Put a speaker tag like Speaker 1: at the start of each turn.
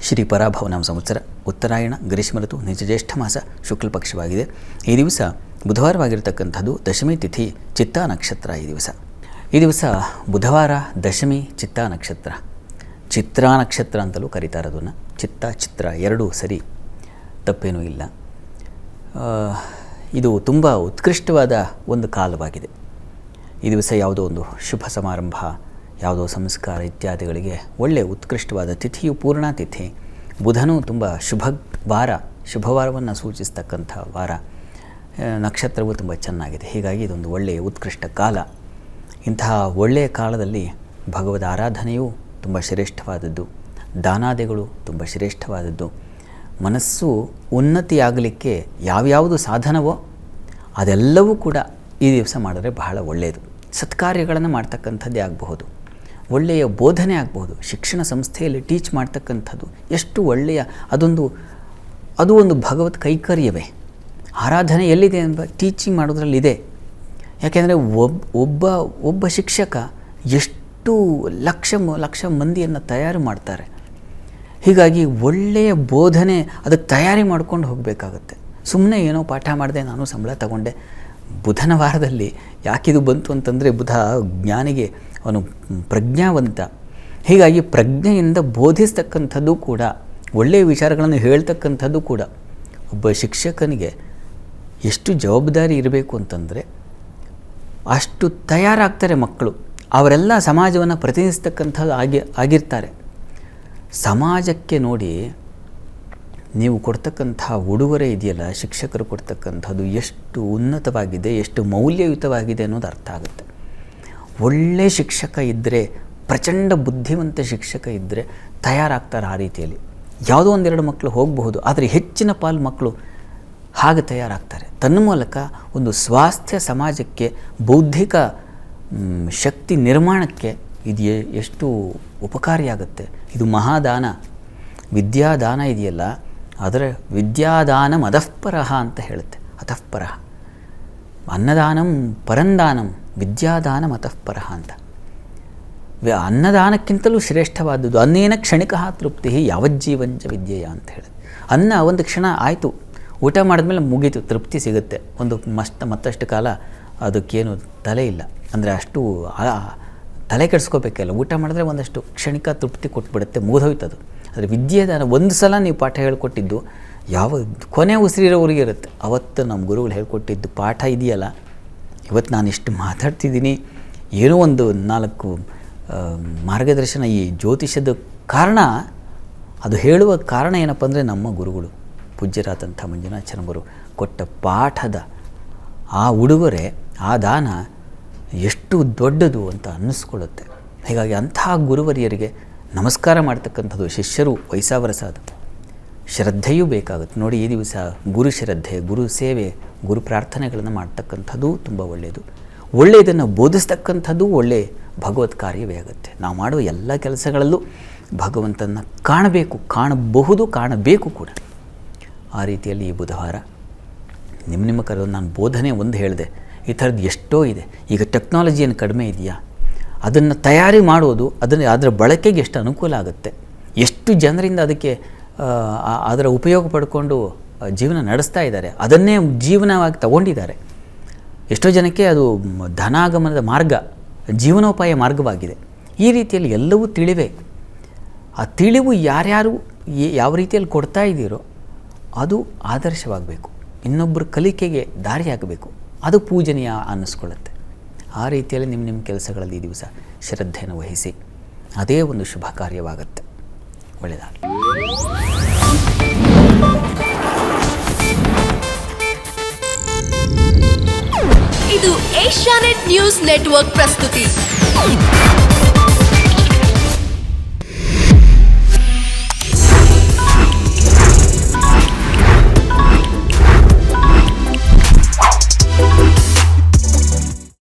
Speaker 1: ಶ್ರೀ ಪರಾಭವನಾಮ ಸಂವತ್ಸರ ಉತ್ತರಾಯಣ ಗ್ರೀಷ್ಮ ಋತು ನಿಜ ಜ್ಯೇಷ್ಠ ಮಾಸ ಶುಕ್ಲ ಪಕ್ಷವಾಗಿದೆ. ಈ ದಿವಸ ಬುಧವಾರವಾಗಿರ್ತಕ್ಕಂಥದ್ದು ದಶಮಿ ತಿಥಿ ಚಿತ್ತಾ ನಕ್ಷತ್ರ. ಈ ದಿವಸ ಬುಧವಾರ ದಶಮಿ ಚಿತ್ತಾ ನಕ್ಷತ್ರ, ಚಿತ್ರಾ ನಕ್ಷತ್ರ ಅಂತಲೂ ಕರೀತಾರೆ ಅದನ್ನು. ಚಿತ್ರ ಎರಡೂ ಸರಿ, ತಪ್ಪೇನೂ ಇಲ್ಲ. ಇದು ತುಂಬ ಉತ್ಕೃಷ್ಟವಾದ ಒಂದು ಕಾಲವಾಗಿದೆ. ಈ ದಿವಸ ಯಾವುದೋ ಒಂದು ಶುಭ ಸಮಾರಂಭ, ಯಾವುದೋ ಸಂಸ್ಕಾರ ಇತ್ಯಾದಿಗಳಿಗೆ ಒಳ್ಳೆಯ ಉತ್ಕೃಷ್ಟವಾದ ತಿಥಿಯು ಪೂರ್ಣ ತಿಥಿ. ಬುಧನೂ ತುಂಬ ಶುಭವಾರವನ್ನು ಸೂಚಿಸ್ತಕ್ಕಂಥ ವಾರ. ನಕ್ಷತ್ರವೂ ತುಂಬ ಚೆನ್ನಾಗಿದೆ. ಹೀಗಾಗಿ ಇದೊಂದು ಒಳ್ಳೆಯ ಉತ್ಕೃಷ್ಟ ಕಾಲ. ಇಂತಹ ಒಳ್ಳೆಯ ಕಾಲದಲ್ಲಿ ಭಗವದ್ ಆರಾಧನೆಯೂ ತುಂಬ ಶ್ರೇಷ್ಠವಾದದ್ದು, ದಾನಾದಿಗಳು ತುಂಬ ಶ್ರೇಷ್ಠವಾದದ್ದು. ಮನಸ್ಸು ಉನ್ನತಿಯಾಗಲಿಕ್ಕೆ ಯಾವ್ಯಾವುದು ಸಾಧನವೋ ಅದೆಲ್ಲವೂ ಕೂಡ ಈ ದಿವಸ ಮಾಡಿದ್ರೆ ಬಹಳ ಒಳ್ಳೆಯದು. ಸತ್ಕಾರ್ಯಗಳನ್ನು ಮಾಡ್ತಕ್ಕಂಥದ್ದೇ ಆಗಬಹುದು, ಒಳ್ಳೆಯ ಬೋಧನೆ ಆಗಬಹುದು, ಶಿಕ್ಷಣ ಸಂಸ್ಥೆಯಲ್ಲಿ ಟೀಚ್ ಮಾಡ್ತಕ್ಕಂಥದ್ದು ಎಷ್ಟು ಒಳ್ಳೆಯ ಅದು ಒಂದು ಭಗವತ್ ಕೈಕರ್ಯವೇ. ಆರಾಧನೆ ಎಲ್ಲಿದೆ ಎಂಬ ಟೀಚಿಂಗ್ ಮಾಡೋದ್ರಲ್ಲಿದೆ. ಯಾಕೆಂದರೆ ಒಬ್ಬ ಶಿಕ್ಷಕ ಎಷ್ಟು ಲಕ್ಷ ಮಂದಿಯನ್ನು ತಯಾರು ಮಾಡ್ತಾರೆ. ಹೀಗಾಗಿ ಒಳ್ಳೆಯ ಬೋಧನೆ ಅದಕ್ಕೆ ತಯಾರಿ ಮಾಡ್ಕೊಂಡು ಹೋಗಬೇಕಾಗತ್ತೆ. ಸುಮ್ಮನೆ ಏನೋ ಪಾಠ ಮಾಡಿದೆ, ನಾನು ಸಂಬಳ ತಗೊಂಡೆ. ಬುಧನ ವಾರದಲ್ಲಿ ಯಾಕಿದು ಬಂತು ಅಂತಂದರೆ, ಬುಧ ಜ್ಞಾನಿಗೆ, ಅವನು ಪ್ರಜ್ಞಾವಂತ. ಹೀಗಾಗಿ ಪ್ರಜ್ಞೆಯಿಂದ ಬೋಧಿಸ್ತಕ್ಕಂಥದ್ದು ಕೂಡ, ಒಳ್ಳೆಯ ವಿಚಾರಗಳನ್ನು ಹೇಳ್ತಕ್ಕಂಥದ್ದು ಕೂಡ ಒಬ್ಬ ಶಿಕ್ಷಕನಿಗೆ ಎಷ್ಟು ಜವಾಬ್ದಾರಿ ಇರಬೇಕು ಅಂತಂದರೆ ಅಷ್ಟು ತಯಾರಾಗ್ತಾರೆ ಮಕ್ಕಳು. ಅವರೆಲ್ಲ ಸಮಾಜವನ್ನು ಪ್ರತಿನಿಧಿಸ್ತಕ್ಕಂಥದ್ದು ಆಗಿರ್ತಾರೆ. ಸಮಾಜಕ್ಕೆ ನೋಡಿ ನೀವು ಕೊಡ್ತಕ್ಕಂಥ ಉಡುಗೊರೆ ಇದೆಯಲ್ಲ, ಶಿಕ್ಷಕರು ಕೊಡ್ತಕ್ಕಂಥದ್ದು ಎಷ್ಟು ಉನ್ನತವಾಗಿದೆ, ಎಷ್ಟು ಮೌಲ್ಯಯುತವಾಗಿದೆ ಅನ್ನೋದು ಅರ್ಥ ಆಗುತ್ತೆ. ಒಳ್ಳೆಯ ಶಿಕ್ಷಕ ಇದ್ದರೆ, ಪ್ರಚಂಡ ಬುದ್ಧಿವಂತ ಶಿಕ್ಷಕ ಇದ್ದರೆ ತಯಾರಾಗ್ತಾರೆ. ಆ ರೀತಿಯಲ್ಲಿ ಯಾವುದೋ ಒಂದೆರಡು ಮಕ್ಕಳು ಹೋಗಬಹುದು, ಆದರೆ ಹೆಚ್ಚಿನ ಪಾಲು ಮಕ್ಕಳು ಹಾಗೆ ತಯಾರಾಗ್ತಾರೆ. ತನ್ನ ಮೂಲಕ ಒಂದು ಸ್ವಾಸ್ಥ್ಯ ಸಮಾಜಕ್ಕೆ, ಬೌದ್ಧಿಕ ಶಕ್ತಿ ನಿರ್ಮಾಣಕ್ಕೆ ಇದು ಎಷ್ಟು ಉಪಕಾರಿಯಾಗುತ್ತೆ. ಇದು ಮಹಾದಾನ, ವಿದ್ಯಾದಾನ ಇದೆಯಲ್ಲ, ಅದರ ವಿದ್ಯಾದಾನಂ ಅಧಃಪರಃ ಅಂತ ಹೇಳುತ್ತೆ. ಅತಃಪರಃ ಅನ್ನದಾನಂ ಪರಂದಾನಂ ವಿದ್ಯಾದಾನಂ ಅತಃಪರಃ ಅಂತ. ಅನ್ನದಾನಕ್ಕಿಂತಲೂ ಶ್ರೇಷ್ಠವಾದದ್ದು ಅನ್ನೇನ ಕ್ಷಣಿಕ ತೃಪ್ತಿ ಯಾವಜ್ಜೀವಂಚ ವಿದ್ಯೆಯ ಅಂತ ಹೇಳುತ್ತೆ. ಅನ್ನ ಒಂದು ಕ್ಷಣ ಆಯಿತು, ಊಟ ಮಾಡಿದ್ಮೇಲೆ ಮುಗೀತು, ತೃಪ್ತಿ ಸಿಗುತ್ತೆ. ಒಂದು ಮತ್ತಷ್ಟು ಕಾಲ ಅದಕ್ಕೇನು ತಲೆ ಇಲ್ಲ, ಅಂದರೆ ಅಷ್ಟು ತಲೆ ಕೆಡಿಸ್ಕೋಬೇಕಲ್ಲ. ಊಟ ಮಾಡಿದ್ರೆ ಒಂದಷ್ಟು ಕ್ಷಣಿಕ ತೃಪ್ತಿ ಕೊಟ್ಬಿಡುತ್ತೆ, ಮುಗಿದೋಯ್ತದು. ಆದರೆ ವಿದ್ಯೆದಾನ ಒಂದು ಸಲ ನೀವು ಪಾಠ ಹೇಳ್ಕೊಟ್ಟಿದ್ದು ಕೊನೆ ಉಸಿರಿರೋವರೆಗೆ ಇರುತ್ತೆ. ಅವತ್ತು ನಮ್ಮ ಗುರುಗಳು ಹೇಳ್ಕೊಟ್ಟಿದ್ದು ಪಾಠ ಇದೆಯಲ್ಲ, ಇವತ್ತು ನಾನು ಇಷ್ಟು ಮಾತಾಡ್ತಿದ್ದೀನಿ, ಏನೋ ಒಂದು 4 ಮಾರ್ಗದರ್ಶನ ಈ ಜ್ಯೋತಿಷದ ಕಾರಣ. ಅದು ಹೇಳುವ ಕಾರಣ ಏನಪ್ಪ ಅಂದರೆ, ನಮ್ಮ ಗುರುಗಳು ಪೂಜ್ಯರಾದಂಥ ಮಂಜುನಾಥಚರಣರು ಕೊಟ್ಟ ಪಾಠದ ಆ ಉಡುಗೊರೆ, ಆ ದಾನ ಎಷ್ಟು ದೊಡ್ಡದು ಅಂತ ಅನ್ನಿಸ್ಕೊಳ್ಳುತ್ತೆ. ಹೀಗಾಗಿ ಅಂತಹ ಗುರುವರಿಯರಿಗೆ ನಮಸ್ಕಾರ ಮಾಡ್ತಕ್ಕಂಥದ್ದು ಶಿಷ್ಯರು ವಯಸ್ಸಾವರಸಾದ ಶ್ರದ್ಧೆಯೂ ಬೇಕಾಗುತ್ತೆ. ನೋಡಿ, ಈ ದಿವಸ ಗುರು ಶ್ರದ್ಧೆ, ಗುರು ಸೇವೆ, ಗುರು ಪ್ರಾರ್ಥನೆಗಳನ್ನು ಮಾಡ್ತಕ್ಕಂಥದ್ದು ತುಂಬ ಒಳ್ಳೆಯದು. ಒಳ್ಳೆಯದನ್ನು ಬೋಧಿಸ್ತಕ್ಕಂಥದ್ದು ಒಳ್ಳೆಯ ಭಗವತ್ ಕಾರ್ಯವೇ ಆಗುತ್ತೆ. ನಾವು ಮಾಡುವ ಎಲ್ಲ ಕೆಲಸಗಳಲ್ಲೂ ಭಗವಂತನ ಕಾಣಬೇಕು ಕೂಡ. ಆ ರೀತಿಯಲ್ಲಿ ಈ ಬುಧವಾರ ನಿಮ್ಮ ಕರೆದು ನಾನು ಬೋಧನೆ ಒಂದು ಹೇಳಿದೆ, ಈ ಥರದ್ದು ಎಷ್ಟೋ ಇದೆ. ಈಗ ಟೆಕ್ನಾಲಜಿ ಏನು ಕಡಿಮೆ ಇದೆಯಾ, ಅದನ್ನು ತಯಾರಿ ಮಾಡೋದು, ಅದರ ಬಳಕೆಗೆ ಎಷ್ಟು ಅನುಕೂಲ ಆಗುತ್ತೆ, ಎಷ್ಟು ಜನರಿಂದ ಅದಕ್ಕೆ ಅದರ ಉಪಯೋಗ ಪಡ್ಕೊಂಡು ಜೀವನ ನಡೆಸ್ತಾ ಇದ್ದಾರೆ, ಅದನ್ನೇ ಜೀವನವಾಗಿ ತಗೊಂಡಿದ್ದಾರೆ. ಎಷ್ಟೋ ಜನಕ್ಕೆ ಅದು ಧನಾಗಮನದ ಮಾರ್ಗ, ಜೀವನೋಪಾಯ ಮಾರ್ಗವಾಗಿದೆ. ಈ ರೀತಿಯಲ್ಲಿ ಎಲ್ಲವೂ ತಿಳಿವೆ. ಆ ತಿಳಿವು ಯಾರ್ಯಾರು ಯಾವ ರೀತಿಯಲ್ಲಿ ಕೊಡ್ತಾ ಇದ್ದೀರೋ ಅದು ಆದರ್ಶವಾಗಬೇಕು, ಇನ್ನೊಬ್ಬರ ಕಲಿಕೆಗೆ ದಾರಿಯಾಗಬೇಕು, ಅದು ಪೂಜನೀಯ ಅನ್ನಿಸ್ಕೊಳ್ಳುತ್ತೆ. ಆ ರೀತಿಯಲ್ಲಿ ನಿಮ್ಮ ಕೆಲಸಗಳಲ್ಲಿ ಈ ದಿವಸ ಶ್ರದ್ಧೆಯನ್ನು ವಹಿಸಿ, ಅದೇ ಒಂದು ಶುಭ ಕಾರ್ಯವಾಗುತ್ತೆ. ಒಳ್ಳೆಯದಾಗಲಿ.
Speaker 2: ಇದು ಏಷ್ಯಾನೆಟ್ ನ್ಯೂಸ್ ನೆಟ್ವರ್ಕ್ ಪ್ರಸ್ತುತಿ.